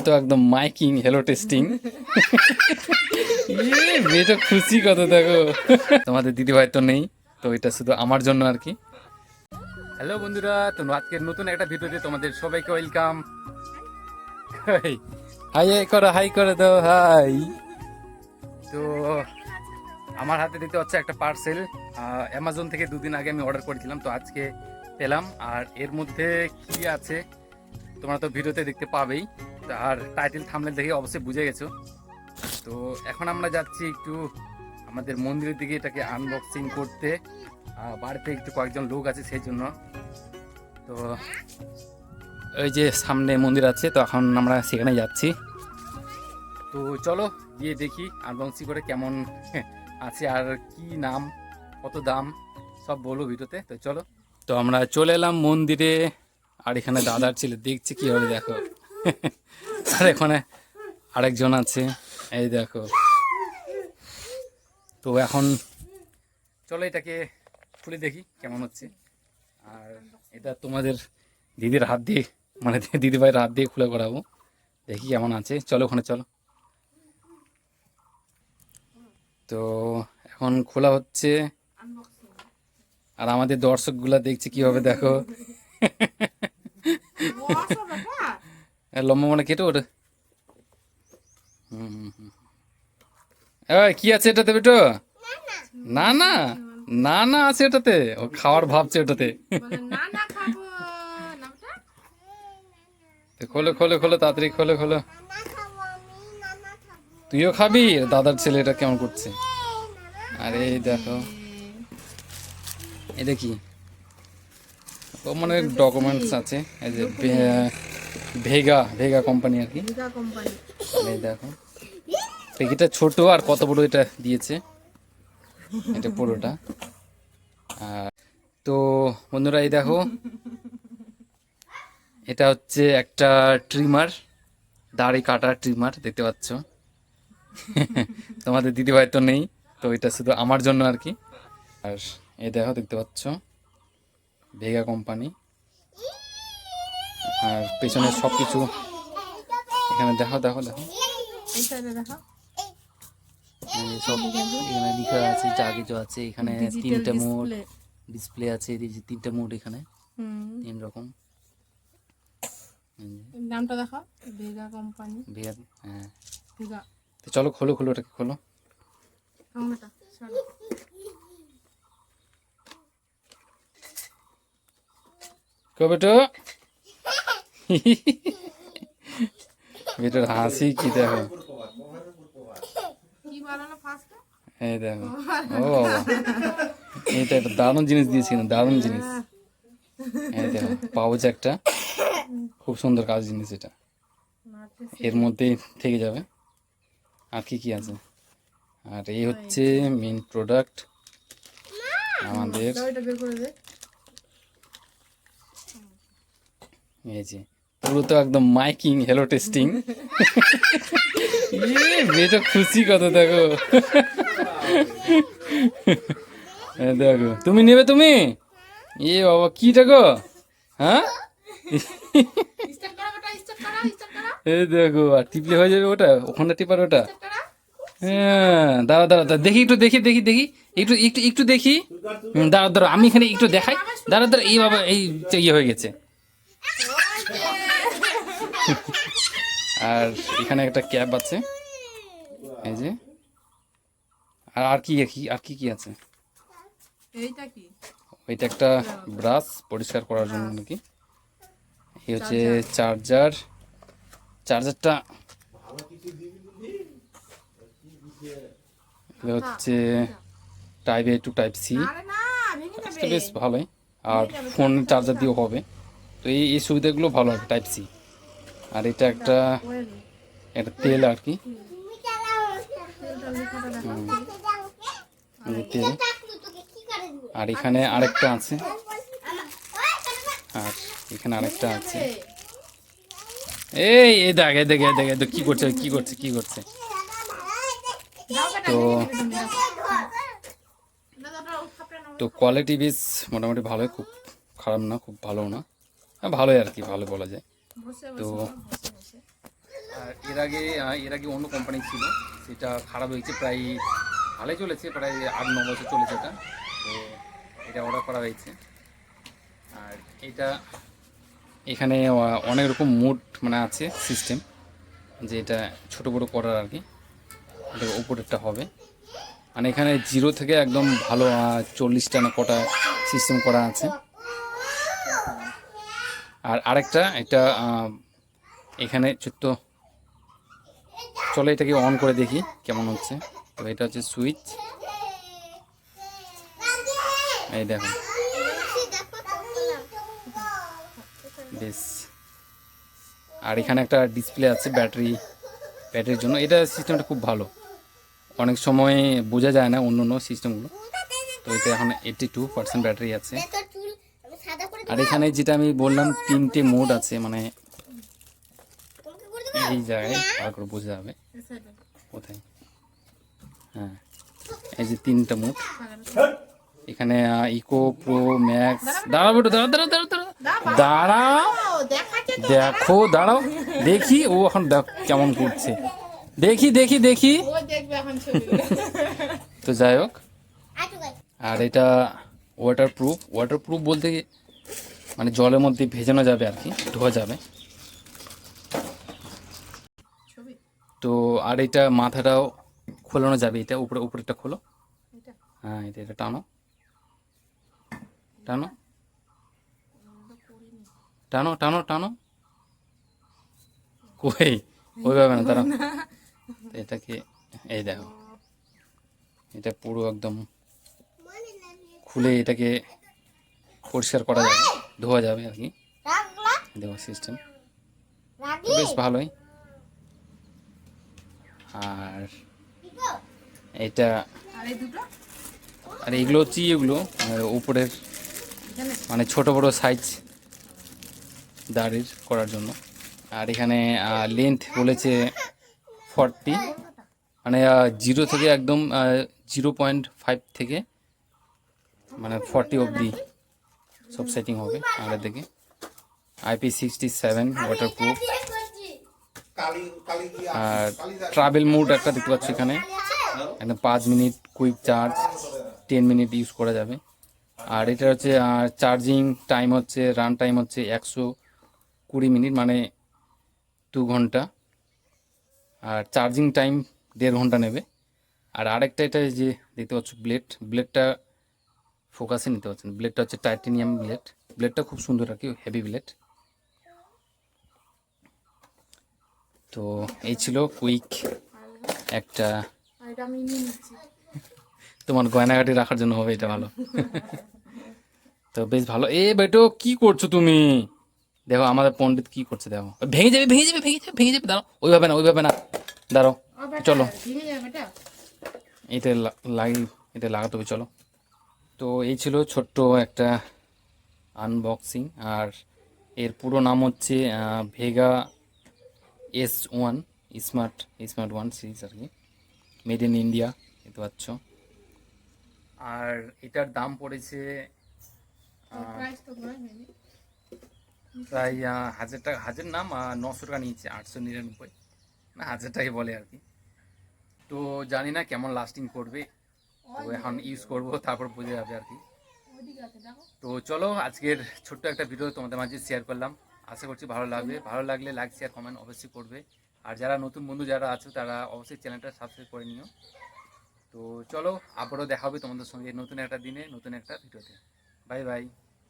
তো একদম miking hello testing. মেয়েটা খুশি কত দেখো। তোমাদের দিদিভাই তো নেই, তো এটা শুধু আমার জন্য আর কি। হ্যালো বন্ধুরা, তো আজকের নতুন একটা ভিডিওতে তোমাদের সবাইকে ওয়েলকাম। হাই হাই করে দাও হাই। তো আমার হাতে দিতে হচ্ছে একটা পার্সেল, অ্যামাজন থেকে দুদিন আগে আমি অর্ডার করেছিলাম, তো আজকে পেলাম। আর এর মধ্যে কি আছে তোমরা তো ভিডিওতে দেখতে পাবেই, আর টাইটেল থাম্বনেল দেখে অবশ্যই বুঝে গেছো। তো এখন আমরা যাচ্ছি একটু আমাদের মন্দিরের দিকে এটাকে আনবক্সিং করতে। বাড়িতে একটু কয়েকজন লোক আছে সেই জন্য। তো ওই যে সামনে মন্দির আছে, তো এখন আমরা সেখানে যাচ্ছি। তো চলো গিয়ে দেখি আনবক্সিং করে কেমন আছে, আর কি নাম, কত দাম সব বলবো ভিডিওতে। তো চলো, তো আমরা চলে এলাম মন্দিরে। আর এখানে দাদার ছেলে দেখছি কি হবে দেখো। আর এখানে আরেকজন আছে, এই দেখো। তো এখন চলো এটাকে খুলে দেখি কেমন হচ্ছে। আর এটা তোমাদের দিদির হাত দিয়ে, মানে দিদিভাইয়ের হাত দিয়ে খুলে করাবো, দেখি কেমন আছে। চলো ওখানে চলো। তো এখন খোলা হচ্ছে, আর আমাদের দর্শকগুলা দেখছি কি হবে দেখো। লম্বা মানে কেটে ওটা। কি আছে এটাতে বেটো? না না না না আছে এটাতে, ও খাওয়ার ভাবছে ওটাতে। খোলো খোলো খোলো তাড়াতাড়ি খোলো খোলো। তুইও খাবি? দাদার ছেলে এটা কেমন করছে। আরে দেখো এটা কি, ও মানে ডকুমেন্টস আছে। এই যে ভেগা ভেগা কোম্পানি আর কি। এই দেখো প্যাকেটটা ছোট, আর কত বড় এটা দিয়েছে, এটা পুরোটা। আর তো বন্ধুরা এই দেখো, এটা হচ্ছে একটা ট্রিমার, দাড়ি কাটার ট্রিমার, দেখতে পাচ্ছ। তোমাদের দিদিভাই তো নেই, তো এটা শুধু আমার জন্য আর কি। আর এই দেখো দেখতে পাচ্ছ ভেগা কোম্পানি। আর পেছনে সব কিছু এখানে দেখো দেখো দেখো, সব এখানে লেখা আছে, যা কিছু আছে এখানে। তিনটা মোড ডিসপ্লে আছে, এই যে তিনটা মোড এখানে, তিন রকম। নামটা দেখো, ভেগা কোম্পানি। ভেগা, হ্যাঁ। ভেগা। তো চলো খোলো খোলো ওটাকে খোলো। Tomato sorry. কবেটো বেটার হাসি কি দেখো, কি বানানো ফার্স্ট? এই দেখো। ও বাবা, এটা একটা দারুণ জিনিস দিয়েছি, দারুণ জিনিস। এই দেখো পাউচ একটা, খুব সুন্দর কাজ জিনিস এটা, এর মধ্যেই থেকে যাবে। আর কি কি আছে, আর এই হচ্ছে মেন প্রোডাক্ট আমাদের। এই যে পুরো তো একদম মাইকিং হেলো টেস্টিং। মেয়েটা খুশি কত দেখো। দেখো তুমি নেবে তুমি, বাবা কি দেখো, হ্যাঁ। এই দেখো, আর টিপলে হয়ে যাবে ওটা, ওখানে টিপার ওটা। হ্যাঁ দাঁড়া দাঁড়া দাঁড়া, দেখি একটু দেখি দেখি দেখি একটু একটু একটু দেখি। দাঁড়া দাঁড়া আমি এখানে একটু দেখাই, দাঁড়া দাঁড়া। এই বাবা এই ইয়ে হয়ে গেছে। আর এখানে একটা ক্যাপ আছে, এই যে। আর আর কি কি আর কি কি আছে, এইটা কি? ওইটা একটা ব্রাশ পরিষ্কার করার জন্য নাকি। এই হচ্ছে চার্জার, চার্জারটা হচ্ছে type A to type C, বেশ ভালোই। আর ফোন চার্জার দিয়েও হবে, তো এই সুবিধাগুলো ভালো হবে টাইপ C। আর এটা একটা একটা তেল আর কি, তেল। আর এখানে আরেকটা আছে, আর এখানে আরেকটা আছে। এই এই দেখ এই দেখ এই দেখ কি করছে কি করছে কি করছে। তো তো কোয়ালিটি বেশ মোটামুটি ভালোই, খুব খারাপ না, খুব ভালো না, ভালোই আর কি, ভালো বলা যায়। তো আর এর আগে অন্য কোম্পানি ছিল, সেটা খারাপ হয়েছে, প্রায় ভালোই চলেছে, প্রায় 8-9 বছর চলেছে এটা। তো এটা অর্ডার করা হয়েছে। আর এটা এখানে অনেক রকম মোড মানে আছে সিস্টেম, যে এটা ছোটো বড়ো করার আর কি। এটা উপরেরটা হবে মানে এখানে 0 থেকে একদম ভালো 40টা না কটা সিস্টেম করা আছে। আর আরেকটা এটা এখানে তো চলো এটাকে অন করে দেখি কেমন হচ্ছে। তো এটা হচ্ছে সুইচ, এই দেখো বেশ। আর এখানে একটা ডিসপ্লে আছে ব্যাটারির জন্য। এটা সিস্টেমটা খুব ভালো, অনেক সময় বোঝা যায় না অন্য অন্য সিস্টেমগুলো। তো এটা এখন 82% ব্যাটারি আছে। আর এখানে যেটা আমি বললাম 3টে মোড আছে, মানে এই জায়গায় ভালো করে বোঝা যাবে কোথায়। হ্যাঁ, এই যে 3টা মোড এখানে, ইকো, প্রো, ম্যাক্স। দাঁড়াও বেটো, দাঁড়াও, দেখো, দাঁড়াও দেখি ও এখন দেখ কেমন করছে, দেখি। তো যাই হোক, আর এটা ওয়াটারপ্রুফ বলতে মানে জলের মধ্যে ভেজানো যাবে আর কি, ধোয়া যাবে। তো আর এটা মাথাটাও খোলানো যাবে, এটা উপরেরটা খোলো। হ্যাঁ, এটা টানো টানো টানো টানো টানো, কই ওইভাবে না, তারা এটাকে এই দেখো, এটা পুরো একদম খুলে এটাকে পরিষ্কার করা যাবে, ধোয়া যাবে আর কি। দেখো সিস্টেম বেশ ভালোই। আর এটা আর এগুলো হচ্ছে উপরের মানে ছোট বড় সাইজ দাড়ির করার জন্য। আর এখানে লেন্থ বলেছে 40, মানে 0 থেকে একদম 0.5 থেকে মানে 40 অবধি সব সেটিং হবে। আগের দিকে IP67 ওয়াটারপ্রুফ। আর ট্রাভেল মোড একটা দেখতে পাচ্ছি এখানে, একদম 5 minute quick charge, 10 minute use করা যাবে। আর এটা হচ্ছে চার্জিং টাইম হচ্ছে, রান টাইম হচ্ছে 120 মিনিট, মানে 2 ঘন্টা। আর চার্জিং টাইম 1.5 ঘন্টা নেবে। আর আরেকটা এটা যে দেখতে পাচ্ছ ব্লেডটা ফোকাসে নিতে পারছেন। ব্লেডটা হচ্ছে টাইটেনিয়াম ব্লেডটা খুব সুন্দর আর কি, হেভি ব্লেড। তো এই ছিল কুইক একটা, তোমার গয়নাঘাটি রাখার জন্য হবে এটা, ভালো। তো বেশ ভালো। এ বেটো কি করছো তুমি? দেখো আমাদের পণ্ডিত কি করছে, দেখো ভেঙে যাবে। দাঁড়াও, ওইভাবে না, দাঁড়াও, চলো এটা লাগাতে হবে, চলো। তো এই ছিল ছোট্ট একটা আনবক্সিং। আর এর পুরো নাম হচ্ছে ভেগা S1 স্মার্ট 1 সিরিজ আর কি, মেড ইন ইন্ডিয়া, দেখতে পাচ্ছ। আর এটার দাম পড়েছে প্রায় 1000 টাকা, না 900 টাকা নিয়েছে, 899, না 1000 টাকাই বলে আর কি। তো জানি না কেমন লাস্টিং করবে, তো এখন ইউজ করব, তারপর বুঝে যাবে আর কি। তো চলো, আজকের ছোট্ট একটা ভিডিও তোমাদের মাঝে শেয়ার করলাম। আশা করছি ভালো লাগবে। ভালো লাগলে লাইক, শেয়ার, কমেন্ট অবশ্যই করবে। আর যারা নতুন বন্ধু যারা আছো তারা অবশ্যই চ্যানেলটা সাবস্ক্রাইব করে নিও। তো চলো, আবারও দেখা হবে তোমাদের সঙ্গে নতুন একটা দিনে, নতুন একটা ভিডিওতে। Bye bye.